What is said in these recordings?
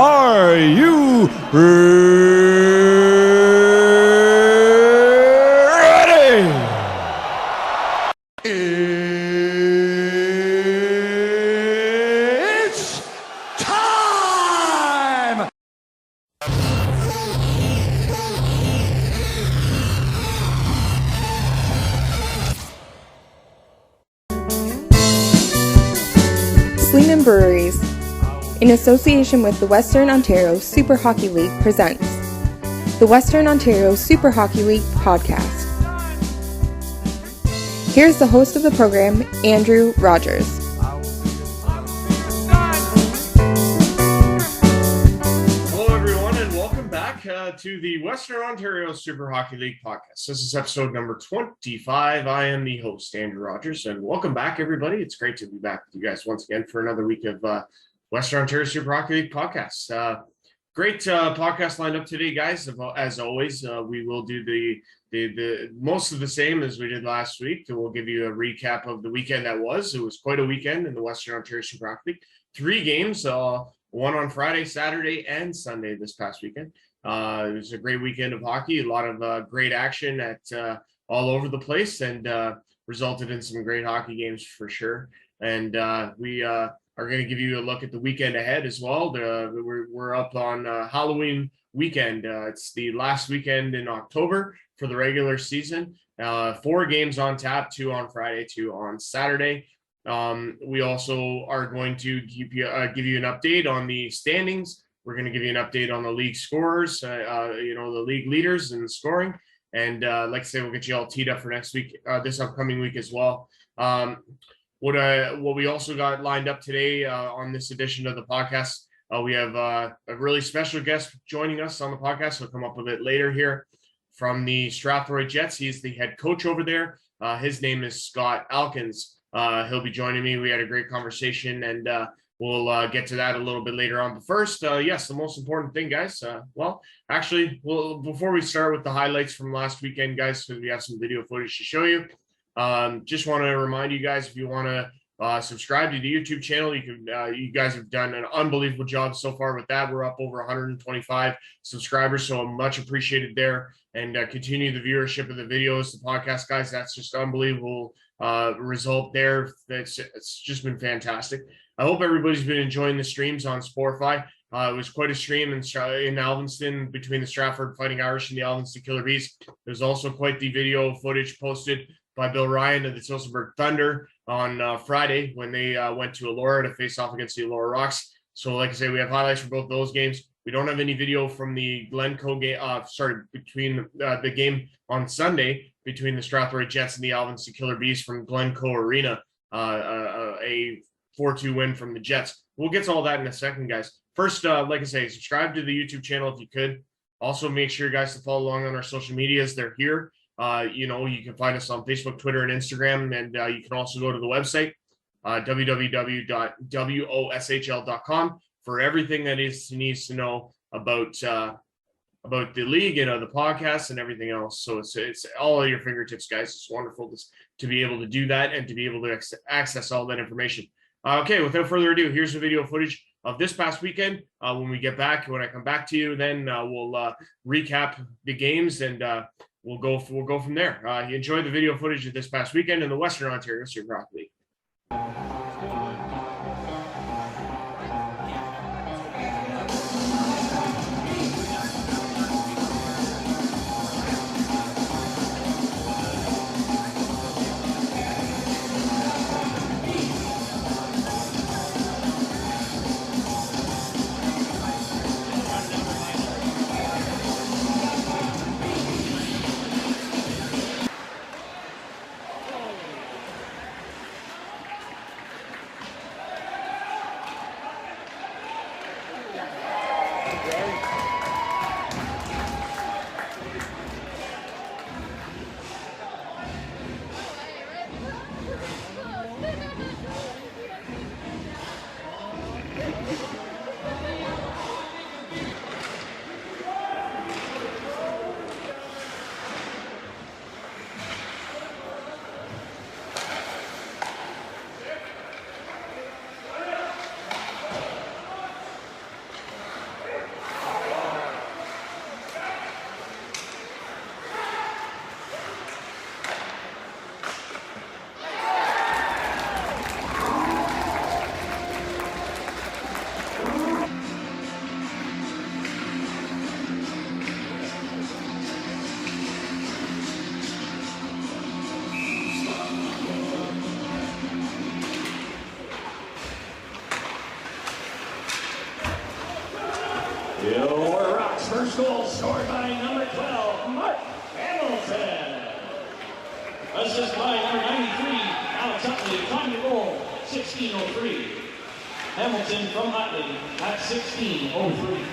Are you ready? It's time! Sleeman Breweries, in association with the Western Ontario Super Hockey League, presents the Western Ontario Super Hockey League podcast. Here's the host of the program, Andrew Rogers. Hello, everyone, and welcome back to the Western Ontario Super Hockey League podcast. This is episode number 25. I am the host, Andrew Rogers, and welcome back, everybody. It's great to be back with you guys once again for another week of Western Ontario Super Hockey League podcast. Great podcast lined up today, guys. As always, we will do the most of the same as we did last week. We'll give you a recap of the weekend that was. It was quite a weekend in the Western Ontario Super Hockey League. 3 games, one on Friday, Saturday, and Sunday this past weekend. It was a great weekend of hockey. A lot of great action at all over the place, and resulted in some great hockey games for sure. And we are going to give you a look at the weekend ahead as well. We're up on Halloween weekend. It's the last weekend in October for the regular season. 4 games on tap, 2 on Friday, 2 on Saturday. We also are going to give you an update on the standings. We're going to give you an update on the league scorers, the league leaders in scoring. And like I say, we'll get you all teed up for next week, this upcoming week as well. What we also got lined up today on this edition of the podcast, we have a really special guest joining us on the podcast. He'll come up a bit later here from the Stratfor Jets. He's the head coach over there. His name is Scott Hopkins. He'll be joining me. We had a great conversation, and we'll get to that a little bit later on. But first, yes, the most important thing, guys. Before we start with the highlights from last weekend, guys, because we have some video footage to show you. Just want to remind you guys, if you want to subscribe to the YouTube channel, you can. You guys have done an unbelievable job so far with that. We're up over 125 subscribers, so much appreciated there. And continue the viewership of the videos, the podcast, guys. That's just unbelievable result there. It's just been fantastic. I hope everybody's been enjoying the streams on Spotify. It was quite a stream in Alvinston between the Stratfor Fighting Irish and the Alvinston Killer Bees. There's also quite the video footage posted by Bill Ryan of the Tillsonburg Thunder on Friday when they went to Elora to face off against the Elora Rocks. So like I say, we have highlights for both those games. We don't have any video from the Glencoe game, between the game on Sunday between the Stratfor Jets and the Alvinston Killer Bees from Glencoe Arena, a 4-2 win from the Jets. We'll get to all that in a second, guys. First, like I say, subscribe to the YouTube channel if you could. Also, make sure, guys, to follow along on our social medias. They're here. You can find us on Facebook, Twitter, and Instagram, and you can also go to the website, www.woshl.com, for everything that needs to know about the league, the podcast, and everything else. So it's all at your fingertips, guys. It's wonderful to be able to do that and to be able to access all that information. Okay, without further ado, here's the video footage of this past weekend. When I come back to you, then we'll recap the games, and we'll go from there. You enjoy the video footage of this past weekend in the Western Ontario Super Hockey League. goal scored by number 12, Mark Hamilton. Assist by number 93, Alex Utley. Time to goal, 16:03. Hamilton from Utley at 16:03.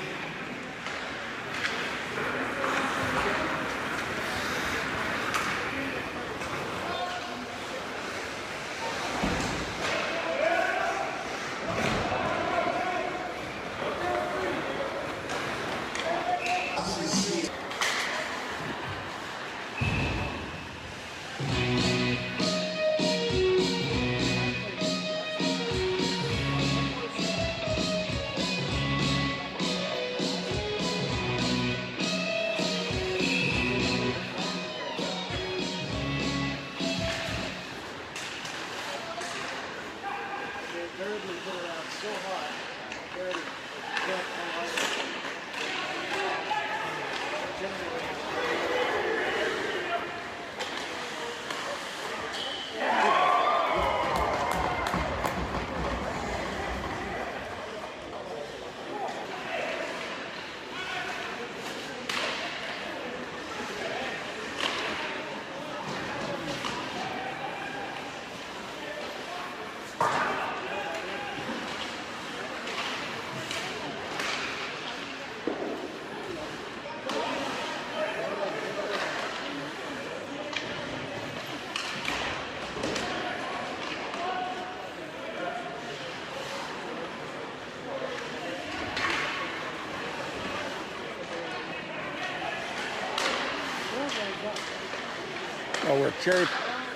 Oh, we're cherry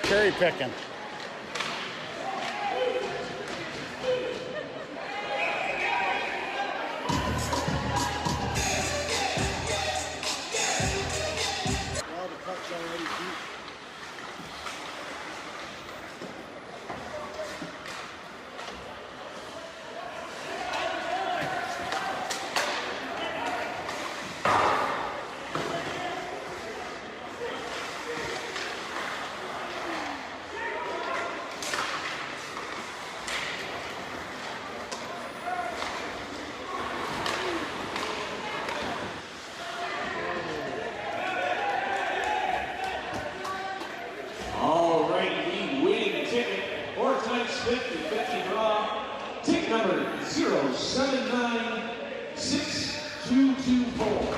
picking. Well, the puck's already deep. All right, the winning ticket, 4 times 50, 50 draw. Ticket number 0796224.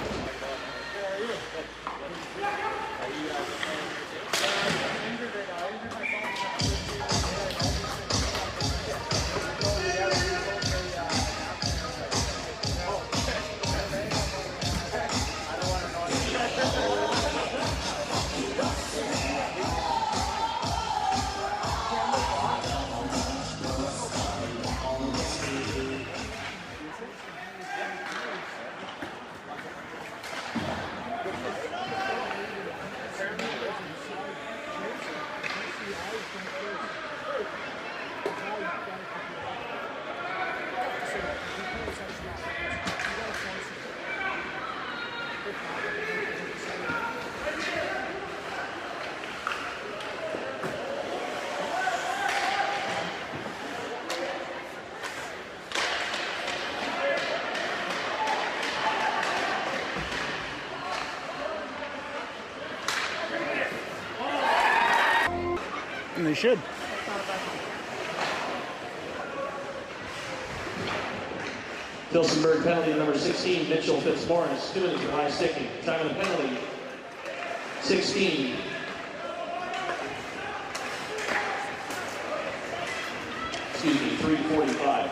And they should. Tilsonburg penalty number 16, Mitchell Fitzmorris. Students are high sticking. Time of the penalty, 16. Excuse me, 3:45.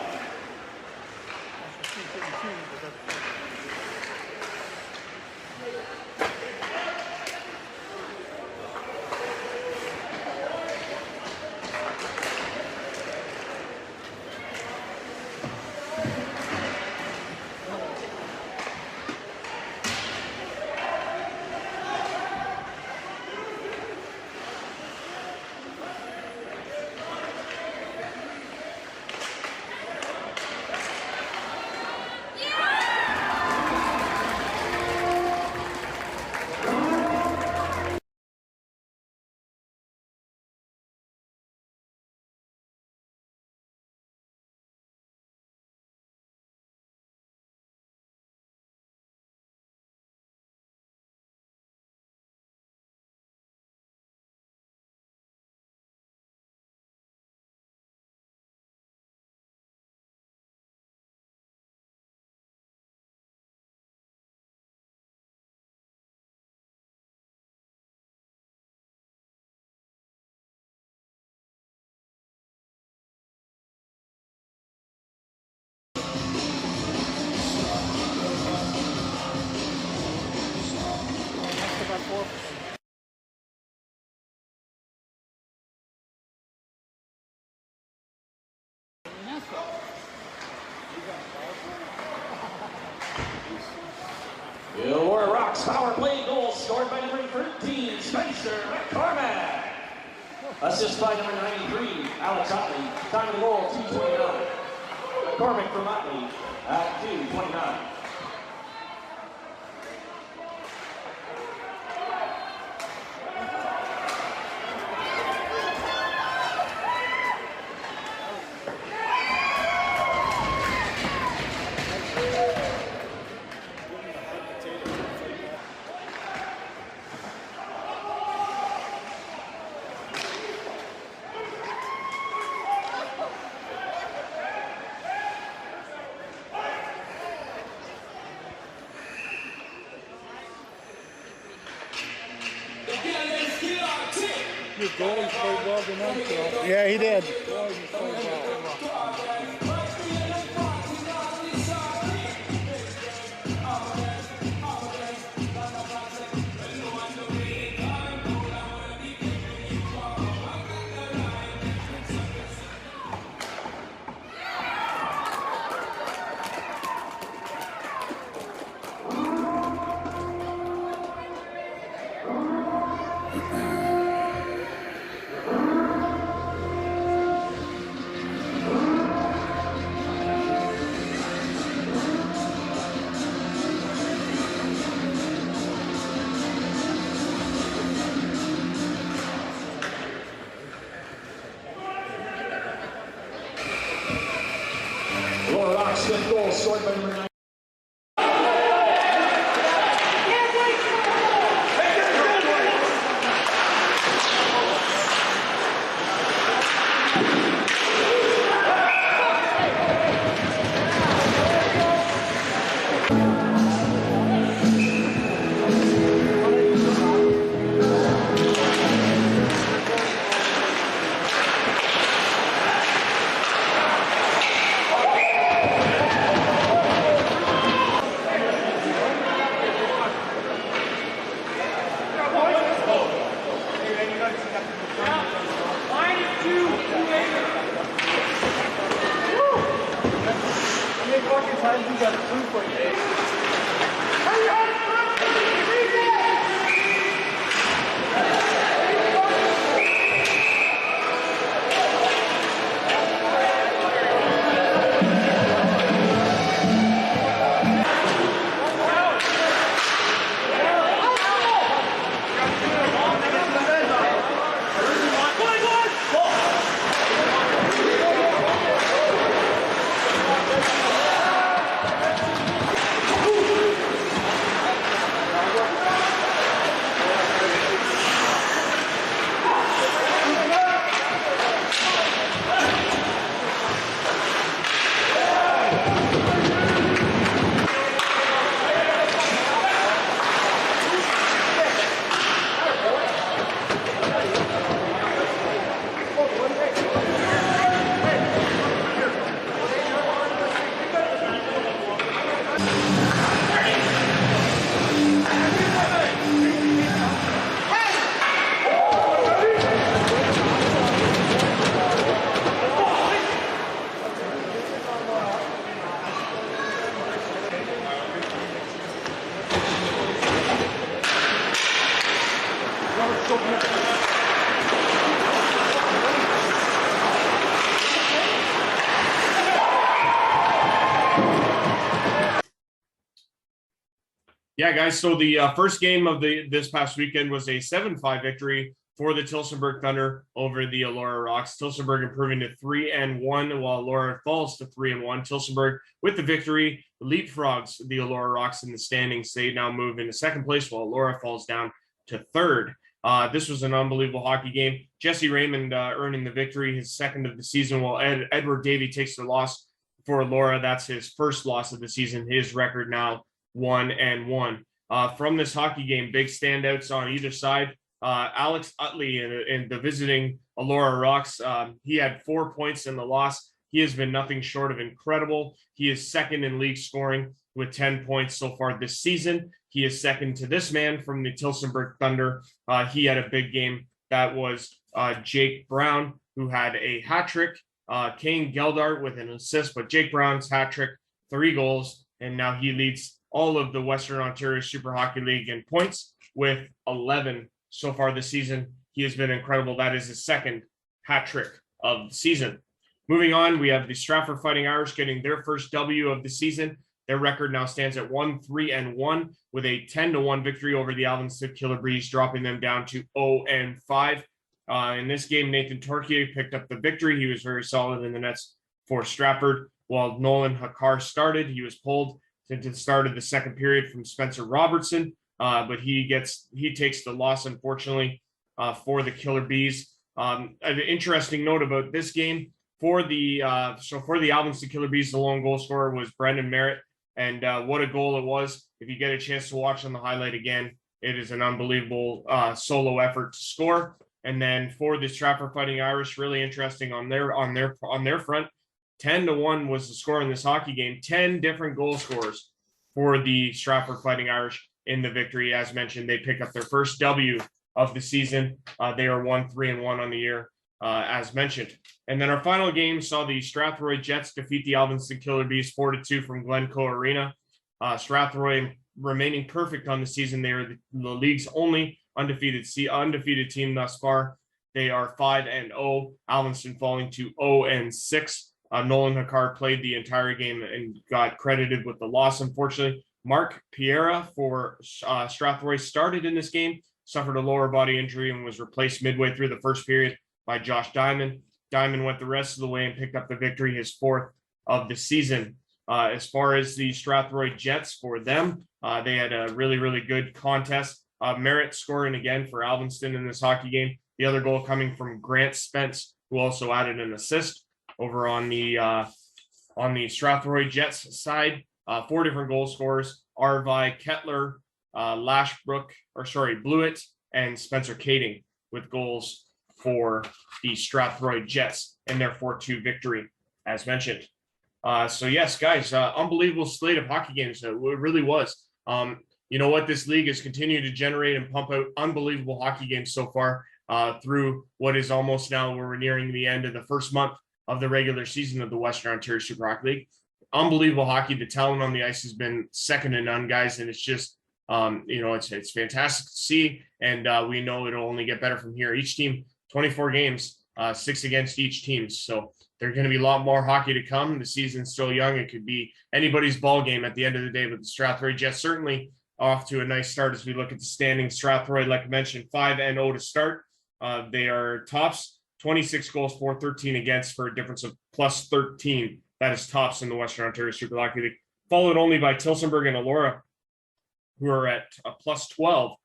Rocks power play goal scored by number 13, Spencer McCormack. Assist by number 93, Alex Utley. Time of the goal, 2:29. McCormack from Utley at 2:29. Your goalie played well tonight, Phil. Yeah, he did. Boy, he played well. Laura Rock's fifth goal scored by number 9. Yeah, guys. So the first game of this past weekend was a 7-5 victory for the Tillsonburg Thunder over the Elora Rocks. Tillsonburg improving to 3-1, while Elora falls to 3-1. Tillsonburg with the victory leapfrogs the Elora Rocks in the standings. They now move into second place, while Elora falls down to third. This was an unbelievable hockey game. Jesse Raymond earning the victory, his second of the season, while Edward Davey takes the loss for Elora. That's his first loss of the season. His record now 1-1. From this hockey game, big standouts on either side. Alex Utley in the visiting Elora Rocks, he had 4 points in the loss. He has been nothing short of incredible. He is second in league scoring with 10 points so far this season. He is second to this man from the Tillsonburg Thunder. He had a big game. That was Jake Brown, who had a hat trick. Kane Geldart with an assist, but Jake Brown's hat trick, 3 goals, and now he leads all of the Western Ontario Super Hockey League in points with 11 so far this season. He has been incredible. That is his second hat trick of the season. Moving on, we have the Stratfor Fighting Irish getting their first W of the season. Their record now stands at 1-3-1 with a 10-1 victory over the Alvinston Killer Bees, dropping them down to 0-5. In this game, Nathan Torquier picked up the victory. He was very solid in the nets for Stratford. While Nolan Hakar started, he was pulled into the start of the second period from Spencer Robertson, but he takes the loss, unfortunately, for the Killer Bees. An interesting note about this game, for the Alvinston Killer Bees, the lone goal scorer was Brendan Merritt, and what a goal it was. If you get a chance to watch on the highlight again, it is an unbelievable solo effort to score. And then for the Stratfor Fighting Irish, really interesting on their front, 10-1 was the score in this hockey game. 10 different goal scorers for the Stratfor Fighting Irish in the victory. As mentioned, they pick up their first W of the season. They are 1-3-1 on the year, as mentioned. And then our final game saw the Strathroy Jets defeat the Alvinston Killer Bees 4-2 from Glencoe Arena. Strathroy remaining perfect on the season. They are the league's only undefeated team thus far. They are 5-0. Alvinston falling to 0-6. Nolan Hakar played the entire game and got credited with the loss, unfortunately. Mark Piera for Strathroy started in this game, suffered a lower body injury, and was replaced midway through the first period by Josh Diamond. Diamond went the rest of the way and picked up the victory, his fourth of the season. As far as the Strathroy Jets, for them, they had a really, really good contest. Merritt scoring again for Alvinston in this hockey game. The other goal coming from Grant Spence, who also added an assist over on the Strathroy Jets side. 4 different goal scorers: Arvi Kettler, Blewett, and Spencer Kading with goals for the Strathroy Jets in their 4-2 victory, as mentioned. So yes, guys, unbelievable slate of hockey games. It really was. You know what? This league has continued to generate and pump out unbelievable hockey games so far through what is almost now, we're nearing the end of the first month of the regular season of the Western Ontario Super Hockey League. Unbelievable hockey. The talent on the ice has been second to none, guys, and it's just it's fantastic to see, and we know it'll only get better from here. Each team, 24 games, 6 against each team, so there's going to be a lot more hockey to come. The season's still young. It could be anybody's ball game at the end of the day, but the Strathroy Jets certainly off to a nice start as we look at the standings. Strathroy, like I mentioned, 5-0 to start. They are tops, 26 goals for, 13 against, for a difference of plus 13. That is tops in the Western Ontario Super Hockey League, followed only by Tillsonburg and Elora, who are at plus 12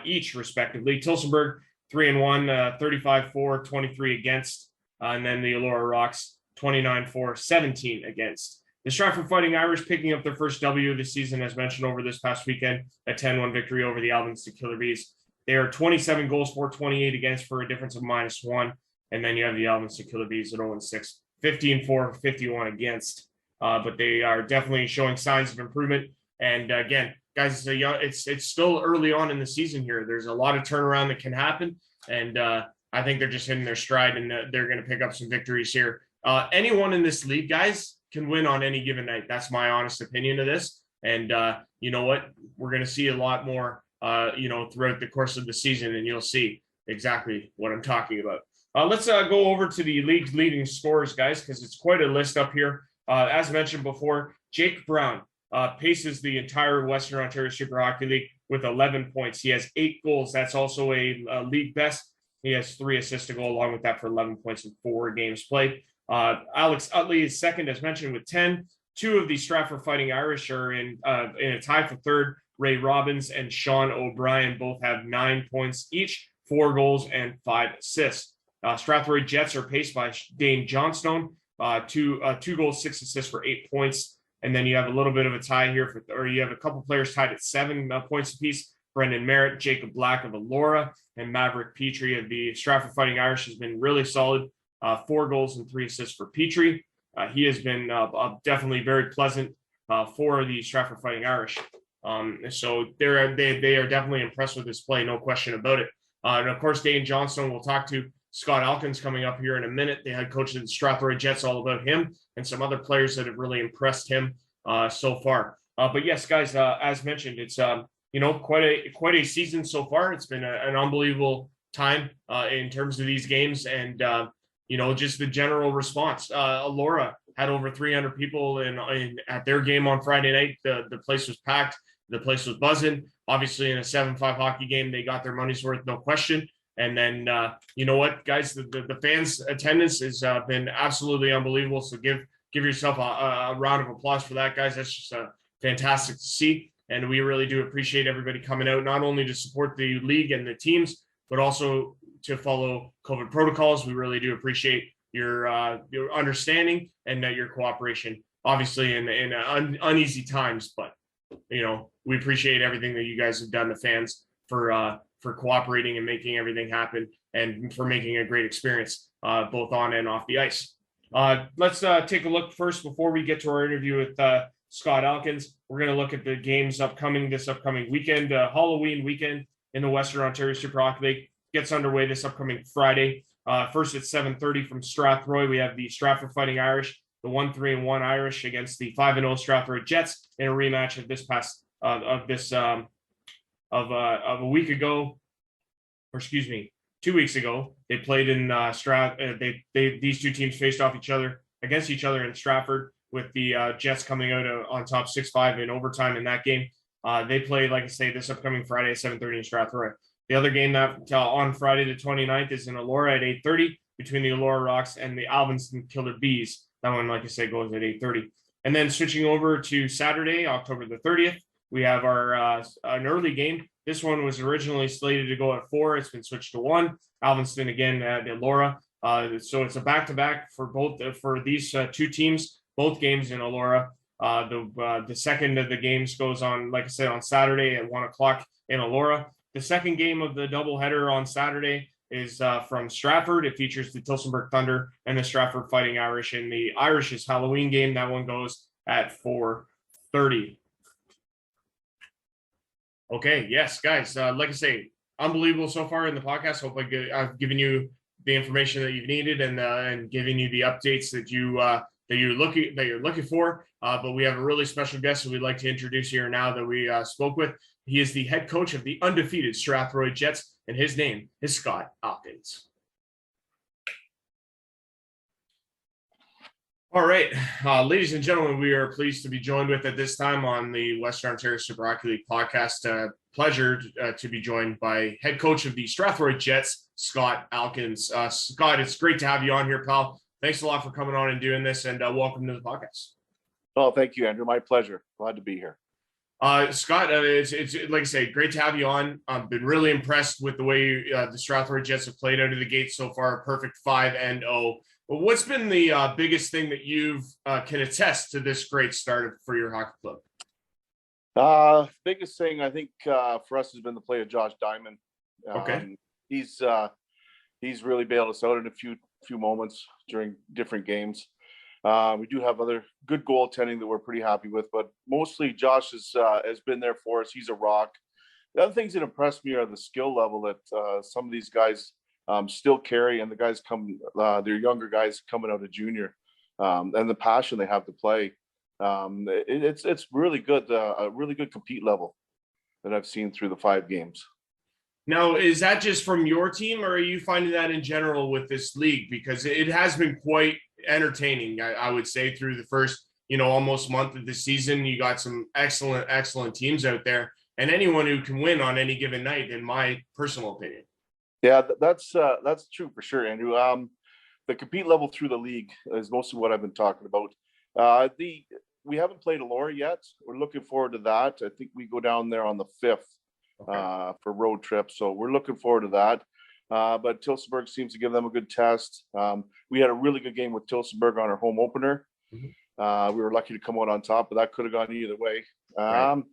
each, respectively. Tillsonburg, 3-1, 35-4, 23 against, and then the Elora Rocks, 29-4, 17 against. The Stratfor Fighting Irish picking up their first W of the season, as mentioned, over this past weekend, a 10-1 victory over the Alvinston Killer Bees. They are 27 goals for, 28 against, for a difference of -1. And then you have the Alvinston Killer Bees at 0-6, 15-4, 51 against. But they are definitely showing signs of improvement. And again, guys, it's still early on in the season here. There's a lot of turnaround that can happen. And I think they're just hitting their stride, and they're going to pick up some victories here. Anyone in this league, guys, can win on any given night. That's my honest opinion of this. And you know what? We're going to see a lot more, throughout the course of the season, and you'll see exactly what I'm talking about. Let's go over to the league's leading scorers, guys, because it's quite a list up here. As mentioned before, Jake Brown paces the entire Western Ontario Super Hockey League with 11 points. He has 8 goals. That's also a league best. He has 3 assists to go along with that for 11 points in 4 games played. Alex Utley is second, as mentioned, with 10. 2 of the Stratfor Fighting Irish are in a tie for third. Ray Robbins and Sean O'Brien both have 9 points each, 4 goals and 5 assists. Strathroy Jets are paced by Dane Johnstone, 2 goals, 6 assists for 8 points. And then you have a little bit of a tie here, you have a couple players tied at 7 points apiece. Brendan Merritt, Jacob Black of Elora, and Maverick Petrie of the Stratfor Fighting Irish has been really solid. 4 goals and 3 assists for Petrie. He has been definitely very pleasant for the Stratfor Fighting Irish. So they are definitely impressed with his play, no question about it. And of course, Dane Johnstone, we'll talk to Scott Elkins coming up here in a minute, the head coach of the Strathroy Jets, all about him and some other players that have really impressed him so far. But yes, guys, as mentioned, it's quite a season so far. It's been an unbelievable time in terms of these games, and just the general response. Alora had over 300 people in at their game on Friday night. The place was packed. The place was buzzing. Obviously, in a 7-5 hockey game, they got their money's worth, no question. And then, you know what, guys, the fans' attendance has been absolutely unbelievable. So give yourself a round of applause for that, guys. That's just fantastic to see. And we really do appreciate everybody coming out, not only to support the league and the teams, but also to follow COVID protocols. We really do appreciate your understanding and your cooperation, obviously in uneasy times. But, we appreciate everything that you guys have done, the fans, for cooperating and making everything happen, and for making a great experience, both on and off the ice. Let's take a look first before we get to our interview with Scott Hopkins. We're going to look at the games this upcoming weekend. Halloween weekend in the Western Ontario Super Hockey League gets underway this upcoming Friday. First at 7:30 from Stratfor, we have the Stratfor Fighting Irish, the 1-3-1 Irish against the 5-0 Stratfor Jets in a rematch of a week ago, or excuse me, 2 weeks ago. They played in these two teams faced off against each other in Stratford, with the Jets coming out on top 6-5 in overtime in that game. They play, like I say, this upcoming Friday at 7:30 in Stratford. The other game that on Friday the 29th is in Elora at 8:30 between the Elora Rocks and the Alvinston Killer Bees. That one, like I said, goes at 8:30. And then switching over to Saturday, October the 30th, we have an early game. This one was originally slated to go at 4. It's been switched to 1. Alvinston again at Elora. So it's a back-to-back for these two teams. Both games in Elora. The second of the games goes on, like I said, on Saturday at 1:00 in Elora. The second game of the doubleheader on Saturday is from Stratford. It features the Tillsonburg Thunder and the Stratford Fighting Irish. And the Irish's Halloween game, that one goes at 4:30. Okay, yes, guys. Like I say, unbelievable so far in the podcast. Hope I've given you the information that you've needed, and giving you the updates that you're looking for. But we have a really special guest who we'd like to introduce here now that we spoke with. He is the head coach of the undefeated Stratfor Jets, and his name is Scott Hopkins. All right, ladies and gentlemen, we are pleased to be joined with at this time on the Western Ontario Super Hockey League podcast. Pleasure to be joined by head coach of the Stratfor Jets, Scott Hopkins. Scott, it's great to have you on here, pal. Thanks a lot for coming on and doing this, and welcome to the podcast. Oh, thank you, Andrew. My pleasure. Glad to be here. Scott, it's like I say, great to have you on. I've been really impressed with the way the Stratfor Jets have played out of the gate so far. A perfect 5-0. But what's been the biggest thing that you've can attest to this great start for your hockey club? Biggest thing I think for us has been the play of Josh Diamond. Okay. He's really bailed us out in a few moments during different games. We do have other good goaltending that we're pretty happy with, but mostly Josh has been there for us. He's a rock. The other things that impressed me are the skill level that some of these guys still carry, and the guys they're younger guys coming out of junior, and the passion they have to play. It's really good, a really good compete level that I've seen through the 5 games. Now, is that just from your team, or are you finding that in general with this league? Because it has been quite entertaining, I would say, through the first, almost month of the season. You got some excellent teams out there, and anyone who can win on any given night, in my personal opinion. Yeah, that's true for sure, Andrew. The compete level through the league is mostly what I've been talking about. We haven't played Elora yet. We're looking forward to that. I think we go down there on the 5th. Okay. For road trips, so we're looking forward to that. But Tillsonburg seems to give them a good test. We had a really good game with Tillsonburg on our home opener. Mm-hmm. We were lucky to come out on top, but that could have gone either way. Right.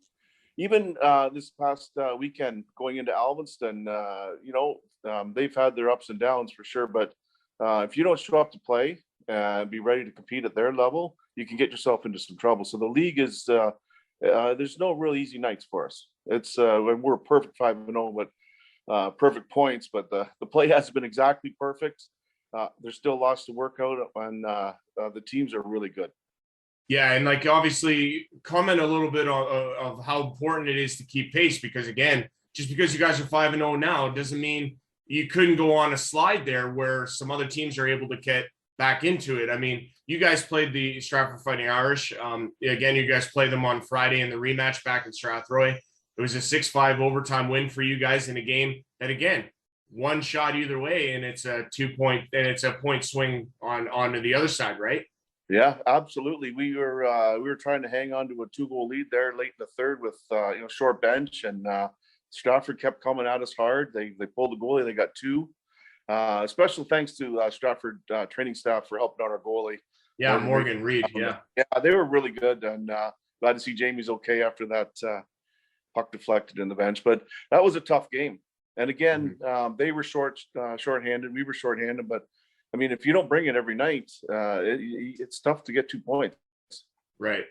Even this past weekend going into Alvinston, they've had their ups and downs for sure, but if you don't show up to play and be ready to compete at their level, you can get yourself into some trouble. So the league is there's no real easy nights for us. It's we're a perfect 5-0, but perfect points, but the play hasn't been exactly perfect. There's still lots to work out, and the teams are really good. Yeah, and like obviously comment a little bit of how important it is to keep pace, because again, just because you guys are 5-0 now doesn't mean you couldn't go on a slide there where some other teams are able to get back into it. I mean, you guys played the Stratfor Fighting Irish. Again, you guys play them on Friday in the rematch back in Strathroy. It was a 6-5 overtime win for you guys in a game that, again, one shot either way, and it's a 2-point swing onto the other side, right? Yeah, absolutely. We were trying to hang on to a 2-goal lead there late in the third with short bench, and Stratford kept coming at us hard. They pulled the goalie. They got 2. Special thanks to Stratford training staff for helping out our goalie. Yeah, Morgan Reed. Yeah, they were really good, and glad to see Jamie's okay after that puck deflected in the bench. But that was a tough game. And again, they were shorthanded. We were shorthanded, but I mean, if you don't bring it every night, it's tough to get 2 points. Right.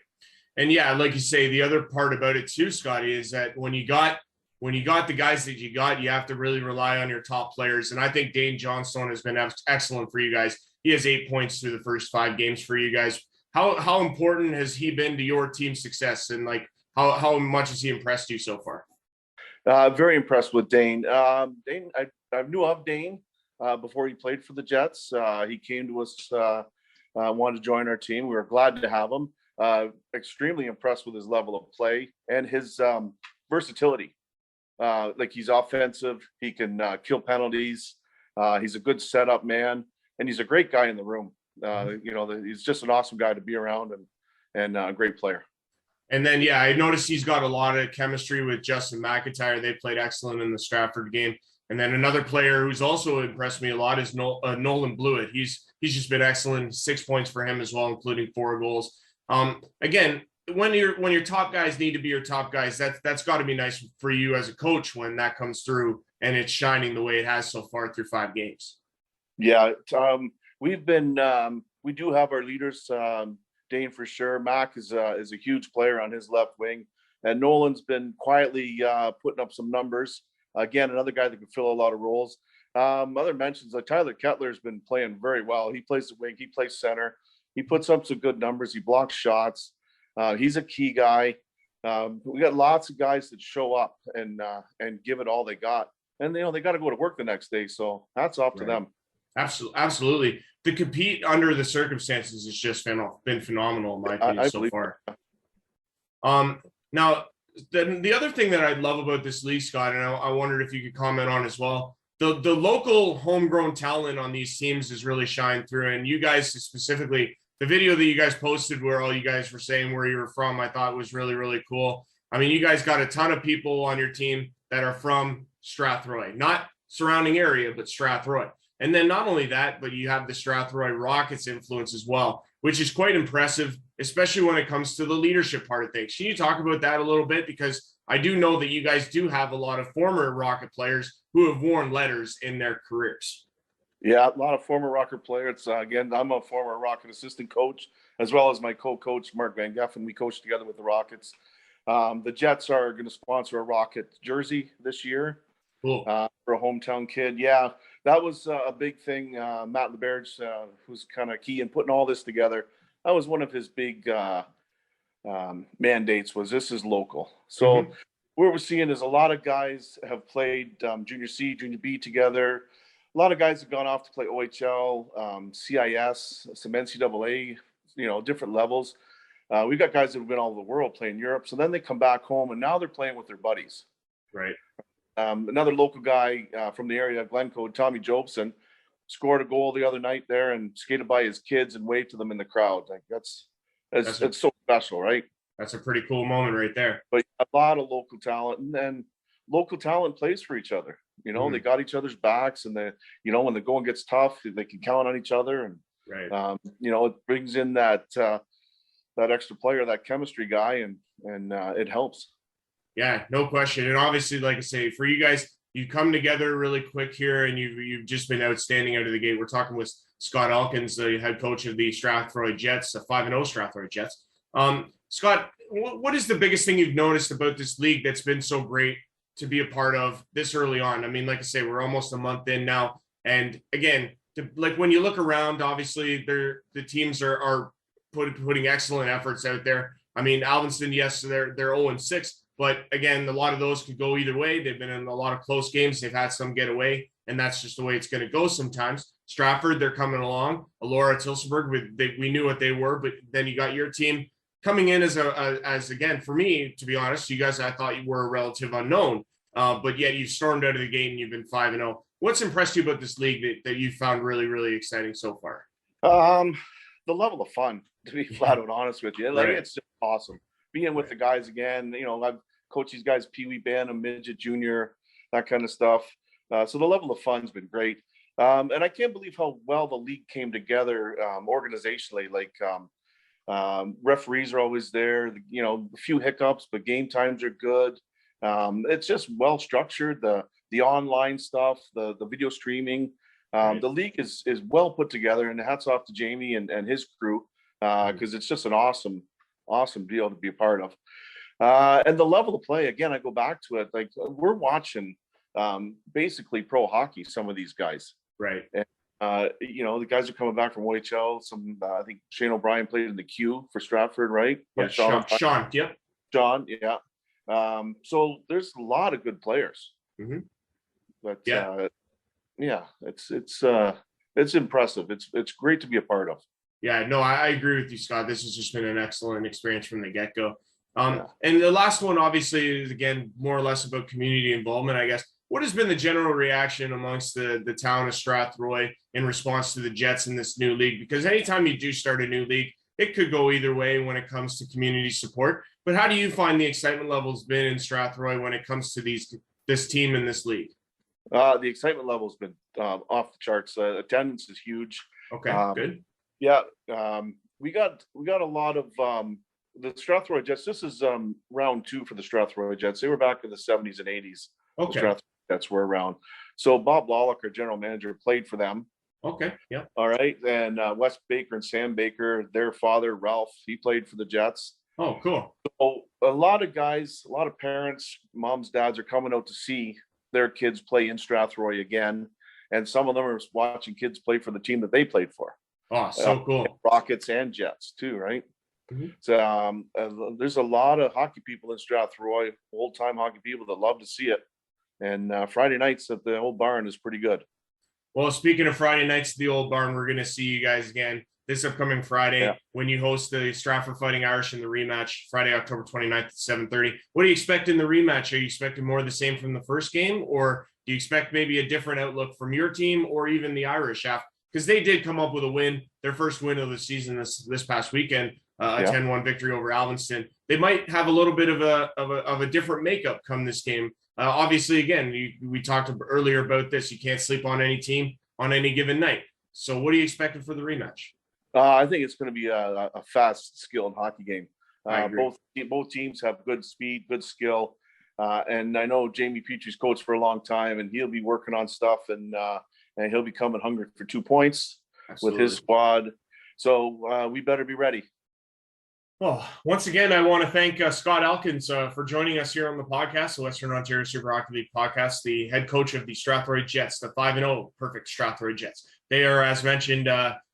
And yeah, like you say, the other part about it too, Scotty, is that when you got the guys that you got, you have to really rely on your top players. And I think Dane Johnstone has been excellent for you guys. He has 8 points through the first 5 games for you guys. How important has he been to your team's success? And like, how much has he impressed you so far? Very impressed with Dane. Dane, I knew of Dane before he played for the Jets. He came to us, wanted to join our team. We were glad to have him. Extremely impressed with his level of play and his versatility. Like, he's offensive. He can kill penalties. He's a good setup man, and he's a great guy in the room. He's just an awesome guy to be around, and a great player. And then, yeah, I noticed he's got a lot of chemistry with Justin McIntyre. They played excellent in the Stratford game. And then another player who's also impressed me a lot is Nolan Blewett. He's just been excellent. 6 points for him as well, including 4 goals. Again, when your top guys need to be your top guys, that's got to be nice for you as a coach when that comes through and it's shining the way it has so far through 5 games. Yeah, we do have our leaders. Dane for sure. Mac is a huge player on his left wing, and Nolan's been quietly putting up some numbers. Again, another guy that can fill a lot of roles. Other mentions, like Tyler Kettler's been playing very well. He plays the wing, he plays center, he puts up some good numbers, he blocks shots. He's a key guy. We got lots of guys that show up and give it all they got, and they got to go to work the next day. So hats off to them. Absolutely. To compete under the circumstances has just been phenomenal in my opinion so far. Now, the other thing that I love about this league, Scott, and I wondered if you could comment on as well, the local homegrown talent on these teams has really shined through. And you guys specifically, the video that you guys posted where all you guys were saying where you were from, I thought was really, really cool. I mean, you guys got a ton of people on your team that are from Strathroy, not surrounding area, but Strathroy. And then not only that, but you have the Strathroy Rockets influence as well, which is quite impressive, especially when it comes to the leadership part of things. Can you talk about that a little bit? Because I do know that you guys do have a lot of former Rocket players who have worn letters in their careers. Yeah, a lot of former Rocket players. Again, I'm a former Rocket assistant coach, as well as my co-coach, Mark Van Geffen. We coach together with the Rockets. The Jets are going to sponsor a Rocket jersey this year. Cool. For a hometown kid. Yeah, that was a big thing. Matt LeBerge, who's kind of key in putting all this together. That was one of his big mandates, was this is local. So what we're seeing is a lot of guys have played junior C, junior B together. A lot of guys have gone off to play OHL, CIS, some NCAA, different levels. We've got guys that have been all over the world playing Europe. So then they come back home and now they're playing with their buddies. Right. Another local guy from the area, Glencoe, Tommy Jobson, scored a goal the other night there and skated by his kids and waved to them in the crowd. Like that's so special, right? That's a pretty cool moment right there. But a lot of local talent, and then local talent plays for each other. They got each other's backs, and when the going gets tough, they can count on each other. And right. It brings in that extra player, that chemistry guy, and it helps. Yeah, no question. And obviously, like I say, for you guys, you come together really quick here, and you've just been outstanding out of the gate. We're talking with Scott Hopkins, the head coach of the Strathroy Jets, the 5-0 Strathroy Jets. Scott, what is the biggest thing you've noticed about this league that's been so great to be a part of this early on? I mean, like I say, we're almost a month in now. And again, like when you look around, obviously the teams are putting excellent efforts out there. I mean, Alvinston, yes, they're 0-6, but again, a lot of those could go either way. They've been in a lot of close games. They've had some get away, and that's just the way it's going to go sometimes. Stratford, they're coming along. Alora, Tilsonburg, we knew what they were, but then you got your team coming in as again, for me, to be honest, you guys, I thought you were a relative unknown, but yet you've stormed out of the gate and you've been 5-0. What's impressed you about this league that you found really, really exciting so far? The level of fun, to be flat out honest with you. Like, Right. It's just awesome. Being with the guys again, I've coached these guys, Pee Wee Band, a midget, junior, that kind of stuff. So the level of fun's been great. And I can't believe how well the league came together organizationally. Like, referees are always there, a few hiccups, but game times are good. It's just well structured. The online stuff, the video streaming, the league is well put together, and hats off to Jamie and his crew, because it's just an awesome deal to be a part of. And the level of play, again, I go back to it, like we're watching basically pro hockey, some of these guys. Right. And, the guys are coming back from WHL. I think Shane O'Brien played in the Q for Stratford, right? Yeah, Sean, yep. John, yeah. So there's a lot of good players. Mm-hmm. But it's impressive. It's great to be a part of. Yeah, no, I agree with you, Scott. This has just been an excellent experience from the get-go. And the last one, obviously, is, again, more or less about community involvement, I guess. What has been the general reaction amongst the town of Strathroy in response to the Jets in this new league? Because anytime you do start a new league, it could go either way when it comes to community support. But how do you find the excitement levels been in Strathroy when it comes to this team in this league? The excitement level's been off the charts. Attendance is huge. Okay, good. Yeah, we got a lot of the Strathroy Jets. This is round 2 for the Strathroy Jets. They were back in the 70s and 80s. Okay. The Strathroy Jets were around. So Bob Lawlock, our general manager, played for them. Okay, yeah. All right, and Wes Baker and Sam Baker, their father Ralph, he played for the Jets. Oh, cool. So a lot of guys, a lot of parents, moms, dads are coming out to see their kids play in Strathroy again, and some of them are watching kids play for the team that they played for. Oh, so cool. Rockets and Jets too, right? Mm-hmm. So there's a lot of hockey people in Strathroy, old-time hockey people that love to see it. And Friday nights at the old barn is pretty good. Well, speaking of Friday nights at the old barn, we're going to see you guys again this upcoming Friday when you host the Stratfor Fighting Irish in the rematch, Friday, October 29th at 7:30. What do you expect in the rematch? Are you expecting more of the same from the first game, or do you expect maybe a different outlook from your team or even the Irish? Because they did come up with a win, their first win of the season this past weekend, a 10-1 victory over Alvinston. They might have a little bit of a different makeup come this game. Obviously, again, we talked earlier about this. You can't sleep on any team on any given night. So what are you expecting for the rematch? I think it's going to be a fast, skilled hockey game. Both teams have good speed, good skill. And I know Jamie Petrie's coached for a long time, and he'll be working on stuff, and he'll be coming hungry for 2 points. Absolutely. With his squad. So we better be ready. Well, once again, I want to thank Scott Elkins for joining us here on the podcast, the Western Ontario Super Hockey League podcast, the head coach of the Strathroy Jets, the 5-0 perfect Strathroy Jets. They are, as mentioned,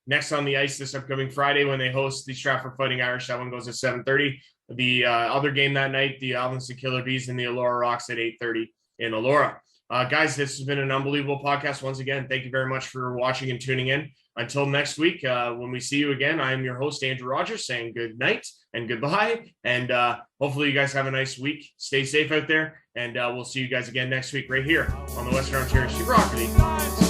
next on the ice this upcoming Friday when they host the Stratfor Fighting Irish. That one goes at 7:30. The other game that night, the Alvinston Killer Bees and the Elora Rocks at 8:30 in Elora. Guys, this has been an unbelievable podcast. Once again, thank you very much for watching and tuning in. Until next week, when we see you again, I am your host, Andrew Rogers, saying good night and goodbye. And hopefully you guys have a nice week. Stay safe out there. And we'll see you guys again next week right here on the Western Ontario Super Hockey League.